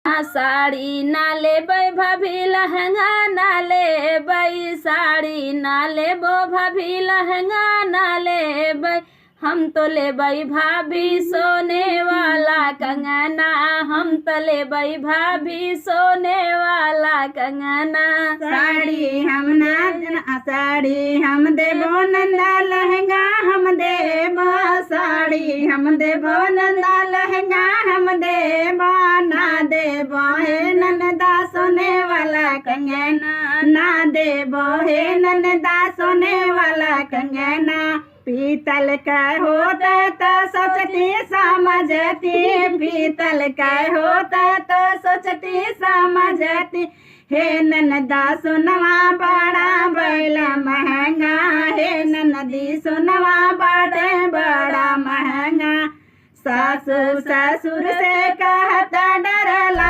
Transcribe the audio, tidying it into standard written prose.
साड़ी ना लेबै भाभी लहंगा ना लेबै, साड़ी ना लेबो भाभी लहंगा ना लेबै, हम तो लेबै भाभी सोने वाला कंगना, हम तो लेबै भाभी सोने वाला कंगना। साड़ी हम ना साड़ी हम देबो नंदा लहंगा हम देबो, साड़ी हम देबो नंदा लहंगा हम देबो, ना देबो हे नंदा सोने वाला कंगना, ना देबो हे नंदा सोने वाला कंगना। पीतल का होता तो सोचती समझती, पीतल का होता तो सोचती समझती, हे ननदा सोनवा बड़ा बैला महंगा, हे ननदी सोनवा बड़े बड़ा महंगा। सासू ससुर से कहता डरला